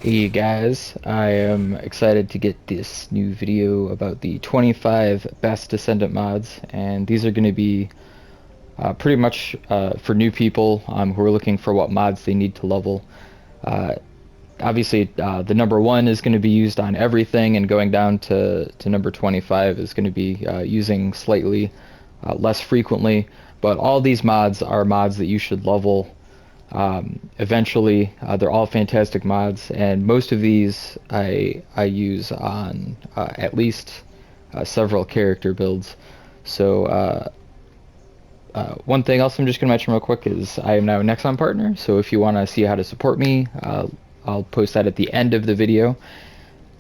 Hey guys, I am excited to get this new video about the 25 best Descendant mods, and these are going to be pretty much for new people who are looking for what mods they need to level. Uh, Obviously, the number 1 is going to be used on everything, and going down to number 25 is going to be using slightly less frequently, but all these mods are mods that you should level eventually. They're all fantastic mods, and most of these I use on at least several character builds. So one thing else I'm just going to mention real quick is I am now a Nexon partner, so if you want to see how to support me, I'll post that at the end of the video.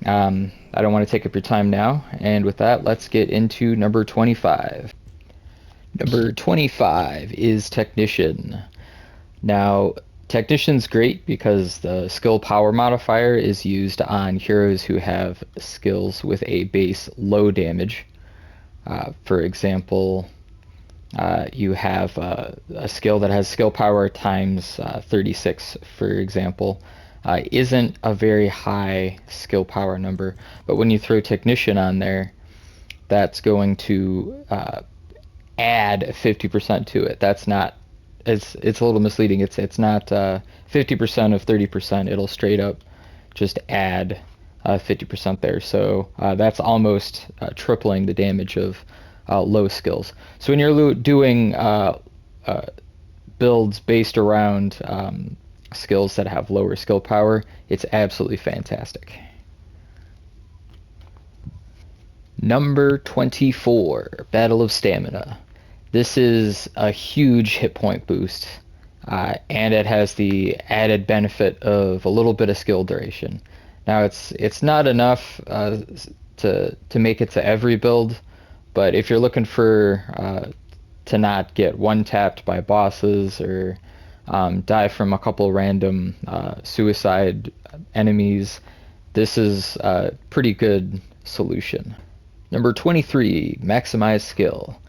I don't want to take up your time now, and with that, let's get into number 25. Number 25 is Technician. Now, Technician's great because the skill power modifier is used on heroes who have skills with a base low damage. For example, you have a skill that has skill power times 36, for example. Isn't a very high skill power number, but when you throw Technician on there, that's going to add 50% to it. That's not it's a little misleading. It's not 50% of 30%. It'll straight up just add 50% there. So that's almost tripling the damage of low skills. So when you're doing builds based around skills that have lower skill power, it's absolutely fantastic. Number 24, Battle of Stamina. This is a huge hit point boost, and it has the added benefit of a little bit of skill duration. Now it's not enough to make it to every build, but if you're looking for to not get one tapped by bosses or die from a couple random suicide enemies, this is a pretty good solution. Number 23, Maximize Skill.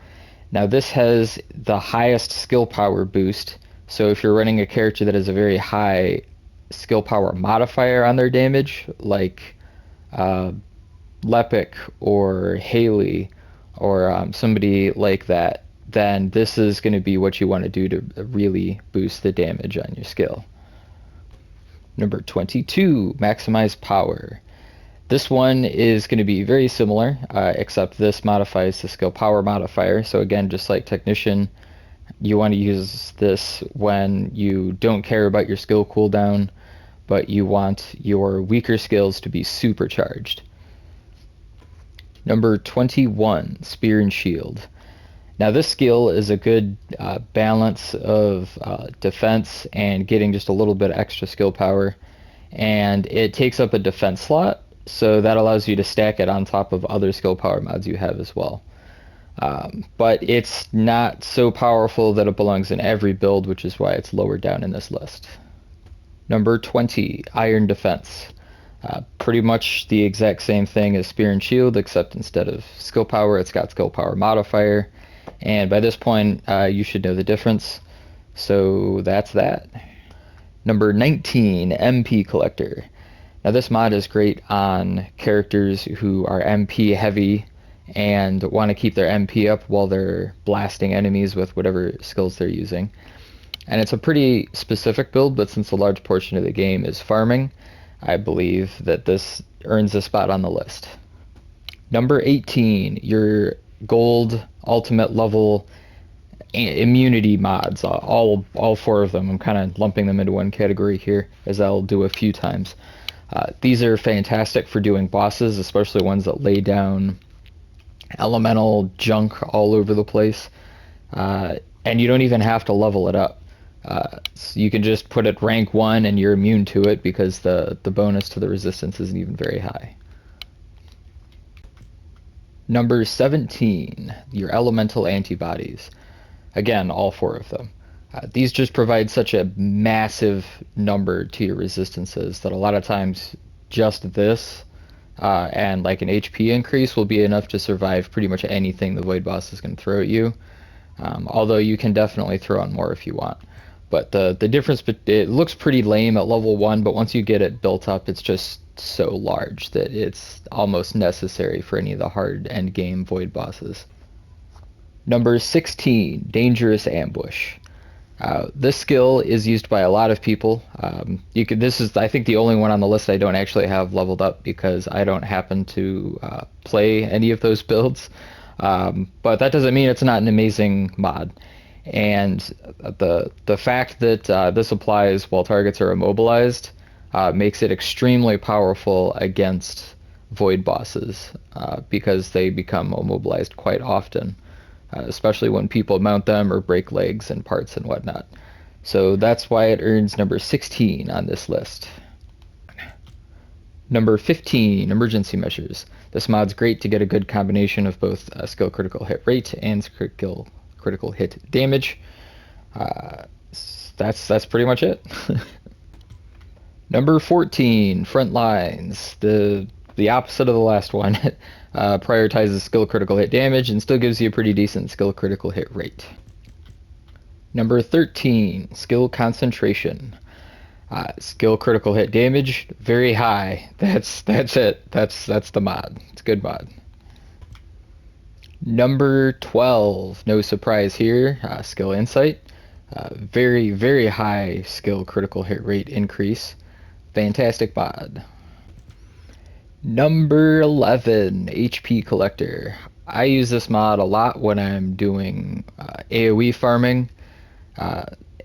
Now this has the highest skill power boost, so if you're running a character that has a very high skill power modifier on their damage, like Lepic or Haley or somebody like that, then this is going to be what you want to do to really boost the damage on your skill. Number 22, Maximize Power. This one is going to be very similar, except this modifies the skill power modifier. So again, just like Technician, you want to use this when you don't care about your skill cooldown, but you want your weaker skills to be supercharged. Number 21, Spear and Shield. Now this skill is a good balance of defense and getting just a little bit of extra skill power, and it takes up a defense slot, so that allows you to stack it on top of other skill power mods you have as well. But it's not so powerful that it belongs in every build, which is why it's lower down in this list. Number 20, Iron Defense. Pretty much the exact same thing as Spear and Shield, except instead of skill power, it's got skill power modifier. And by this point, you should know the difference. So that's that. Number 19, MP Collector. Now this mod is great on characters who are MP heavy and want to keep their MP up while they're blasting enemies with whatever skills they're using. And it's a pretty specific build, but since a large portion of the game is farming, I believe that this earns a spot on the list. Number 18, your gold ultimate level immunity mods, all four of them. I'm kind of lumping them into one category here, as I'll do a few times. These are fantastic for doing bosses, especially ones that lay down elemental junk all over the place. And you don't even have to level it up. So you can just put it rank 1 and you're immune to it because the bonus to the resistance isn't even very high. Number 17, your elemental antibodies. Again, all four of them. These just provide such a massive number to your resistances that a lot of times just this and like an HP increase will be enough to survive pretty much anything the Void Boss is going to throw at you. Although you can definitely throw on more if you want. But the difference, it looks pretty lame at level 1, but once you get it built up, it's just so large that it's almost necessary for any of the hard end game void bosses. Number 16, Dangerous Ambush. This skill is used by a lot of people. This is, I think, the only one on the list I don't actually have leveled up because I don't happen to play any of those builds. But that doesn't mean it's not an amazing mod. And the fact that this applies while targets are immobilized makes it extremely powerful against void bosses because they become immobilized quite often, especially when people mount them or break legs and parts and whatnot. So that's why it earns number 16 on this list. Number 15, Emergency Measures. This mod's great to get a good combination of both skill critical hit rate and critical hit damage. That's pretty much it. Number 14, Front Lines. The opposite of the last one. Prioritizes skill critical hit damage and still gives you a pretty decent skill critical hit rate. Number 13, Skill Concentration. Skill critical hit damage, very high. That's it. That's the mod. It's a good mod. Number 12, no surprise here, Skill Insight. Very, very high skill critical hit rate increase. Fantastic mod. Number 11, HP Collector. I use this mod a lot when I'm doing AoE farming.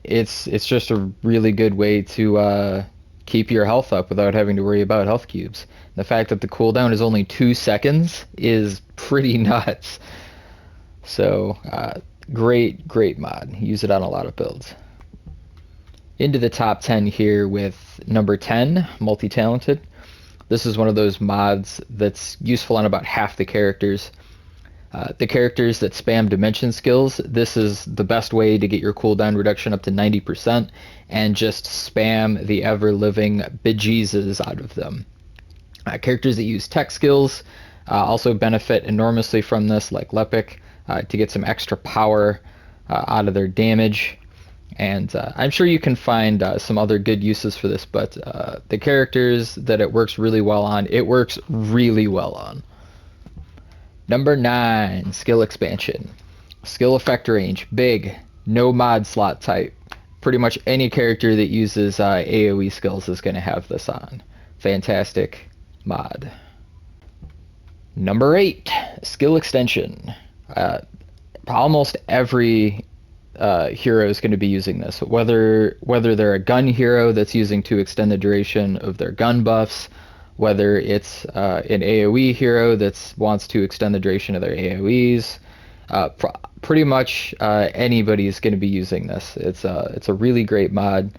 It's just a really good way to keep your health up without having to worry about health cubes. The fact that the cooldown is only 2 seconds is pretty nuts. So, great mod. Use it on a lot of builds. Into the top 10 here with number 10, Multi-Talented. This is one of those mods that's useful on about half the characters. The characters that spam dimension skills, this is the best way to get your cooldown reduction up to 90% and just spam the ever-living bejesus out of them. Characters that use tech skills also benefit enormously from this, like Lepic, to get some extra power out of their damage. And I'm sure you can find some other good uses for this, but the characters that it works really well on, it works really well on. Number 9, Skill Expansion. Skill effect range, big, no mod slot type. Pretty much any character that uses AoE skills is going to have this on. Fantastic mod. Number 8, Skill Extension. Almost every hero is going to be using this, whether they're a gun hero that's using to extend the duration of their gun buffs, whether it's an AoE hero that wants to extend the duration of their AoEs. Pretty much anybody is going to be using this. It's a really great mod,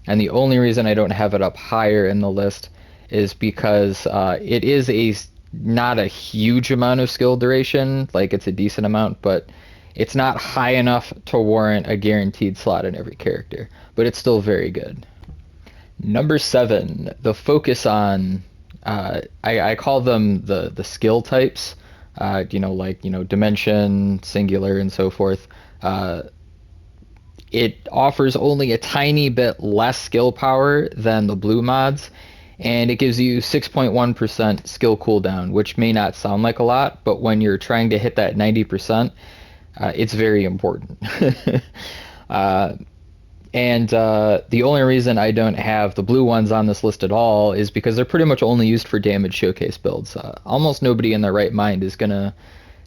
and the only reason I don't have it up higher in the list is because it is not a huge amount of skill duration. Like, it's a decent amount, but it's not high enough to warrant a guaranteed slot in every character, but it's still very good. Number 7, the focus on, I call them the skill types, dimension, singular, and so forth. It offers only a tiny bit less skill power than the blue mods, and it gives you 6.1% skill cooldown, which may not sound like a lot, but when you're trying to hit that 90%, it's very important. And the only reason I don't have the blue ones on this list at all is because they're pretty much only used for damage showcase builds. Almost nobody in their right mind is going to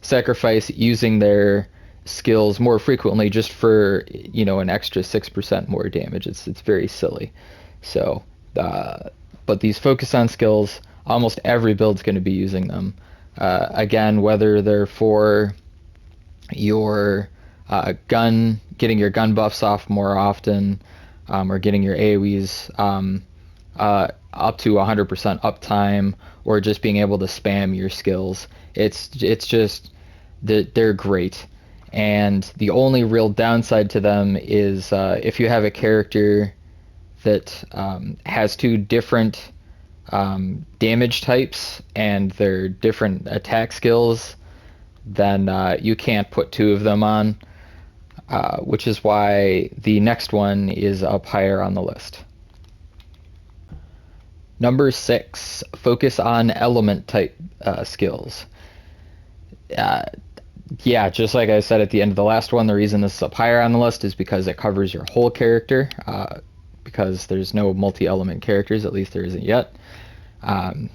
sacrifice using their skills more frequently just for, an extra 6% more damage. It's very silly. So, but these focus on skills, almost every build's going to be using them. Again, whether they're for your getting your gun buffs off more often, or getting your AoEs up to 100% uptime, or just being able to spam your skills. It's just they're great. And the only real downside to them is if you have a character that has 2 different damage types and their different attack skills, then you can't put 2 of them on. which is why the next one is up higher on the list. Number 6, focus on element type skills. Uh, yeah, just like I said at the end of the last one, the reason this is up higher on the list is because it covers your whole character, because there's no multi-element characters, at least there isn't yet. And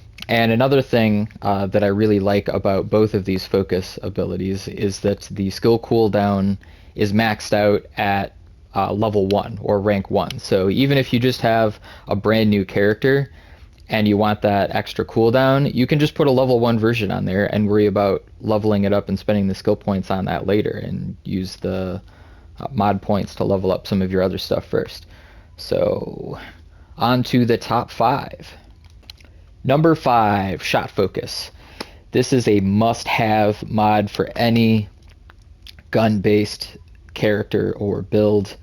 another thing that I really like about both of these focus abilities is that the skill cooldown is maxed out at level 1 or rank 1. So even if you just have a brand new character and you want that extra cooldown, you can just put a level 1 version on there and worry about leveling it up and spending the skill points on that later and use the mod points to level up some of your other stuff first. So on to the top 5. Number 5, Shot Focus. This is a must-have mod for any gun-based character or build.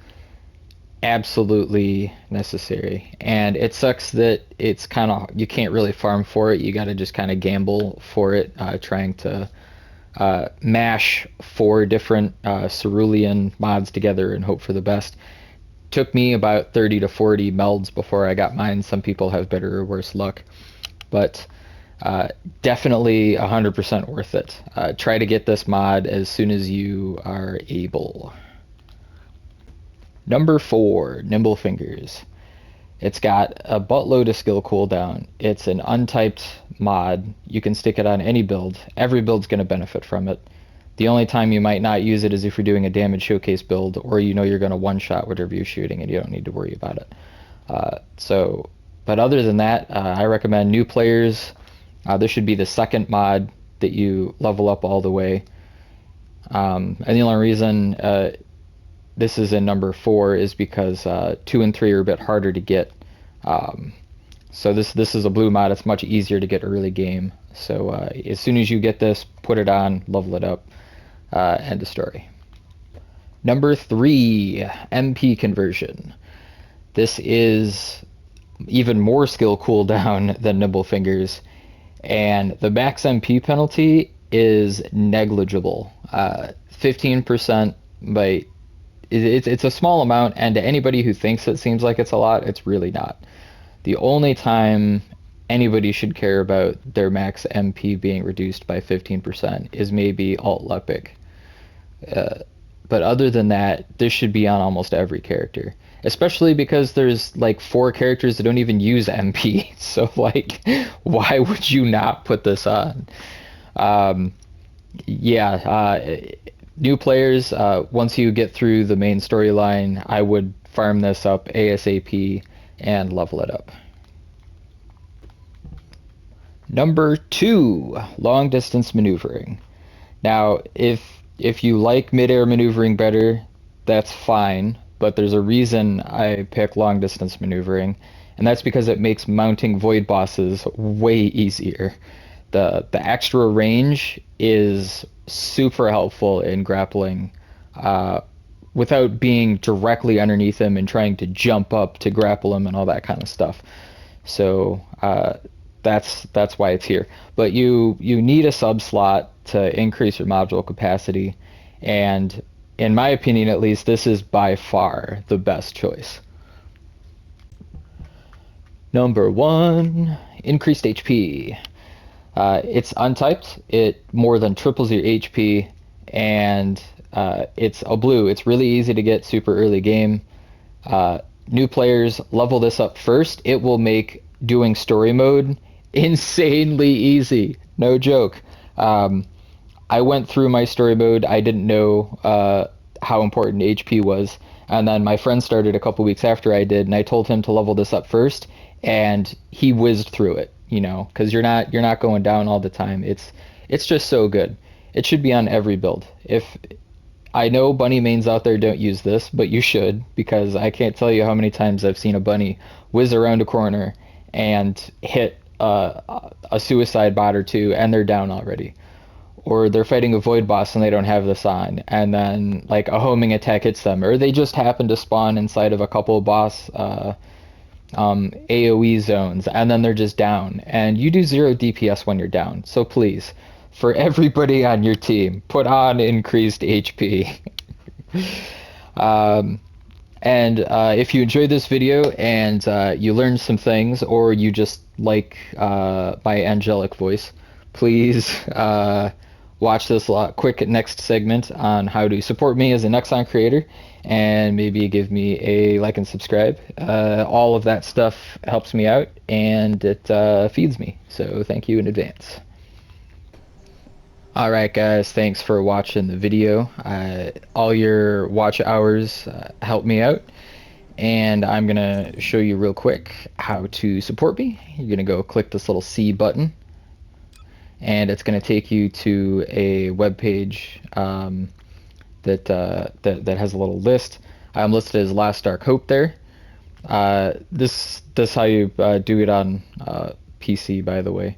Absolutely necessary. And it sucks that it's kind of, you can't really farm for it. You got to just kind of gamble for it, trying to mash 4 different cerulean mods together and hope for the best. Took me about 30 to 40 melds before I got mine. Some people have better or worse luck, but definitely 100% worth it. Try to get this mod as soon as you are able. Number 4, Nimble Fingers. It's got a buttload of skill cooldown. It's an untyped mod. You can stick it on any build. Every build's going to benefit from it. The only time you might not use it is if you're doing a damage showcase build, or you know you're going to one-shot whatever you're shooting and you don't need to worry about it. But other than that, I recommend new players. This should be the second mod that you level up all the way. And the only reason this is in number 4 is because 2 and 3 are a bit harder to get. So this is a blue mod. It's much easier to get early game. So as soon as you get this, put it on, level it up, end of story. Number 3, MP conversion. This is even more skill cooldown than Nimble Fingers, and the max MP penalty is negligible. 15% by it's a small amount, and to anybody who thinks it seems like it's a lot, it's really not. The only time anybody should care about their max MP being reduced by 15% is maybe alt Lepic. But other than that, this should be on almost every character, especially because there's like 4 characters that don't even use MP. So like, why would you not put this on? New players, once you get through the main storyline, I would farm this up ASAP and level it up. Number 2, long distance maneuvering. Now, if you like mid-air maneuvering better, that's fine, but there's a reason I pick long distance maneuvering, and that's because it makes mounting void bosses way easier. The extra range is super helpful in grappling without being directly underneath him and trying to jump up to grapple him and all that kind of stuff. So that's why it's here. But you need a sub slot to increase your module capacity, and in my opinion at least, this is by far the best choice. Number 1, increased HP. It's untyped, it more than triples your HP, and it's a blue. It's really easy to get super early game. New players, level this up first. It will make doing story mode insanely easy. No joke. I went through my story mode. I didn't know how important HP was, and then my friend started a couple weeks after I did, and I told him to level this up first, and he whizzed through it. You know, because you're not going down all the time. It's just so good. It should be on every build. If I know bunny mains out there don't use this, but you should, because I can't tell you how many times I've seen a bunny whiz around a corner and hit a suicide bot or 2, and they're down already. Or they're fighting a void boss and they don't have this on, and then like a homing attack hits them, or they just happen to spawn inside of a couple of boss AoE zones, and then they're just down, and you do 0 DPS when you're down. So please, for everybody on your team, put on increased HP. Um, and if you enjoyed this video and you learned some things, or you just like my angelic voice, please watch this quick next segment on how to support me as a Nexon creator, and maybe give me a like and subscribe. All of that stuff helps me out, and it feeds me, so thank you in advance. Alright guys, thanks for watching the video. All your watch hours help me out, and I'm gonna show you real quick how to support me. You're gonna go click this little C button, and it's gonna take you to a web page that has a little list. I'm listed as Last Dark Hope there. This how you do it on PC, by the way.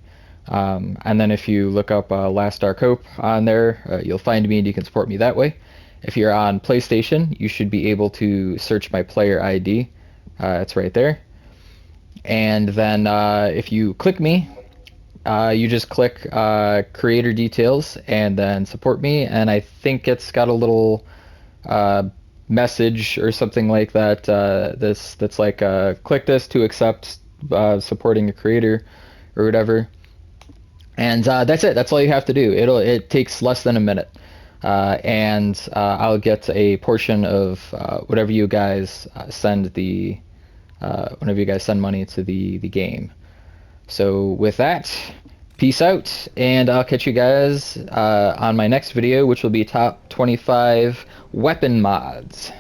And then if you look up Last Dark Hope on there, you'll find me and you can support me that way. If you're on PlayStation, you should be able to search my player ID. It's right there. And then if you click me, you just click creator details and then support me. And I think it's got a little message or something like that. That's like click this to accept supporting a creator or whatever. And that's it. That's all you have to do. It takes less than a minute, and I'll get a portion of whatever you guys send whenever you guys send money to the game. So with that, peace out, and I'll catch you guys on my next video, which will be top 25 weapon mods.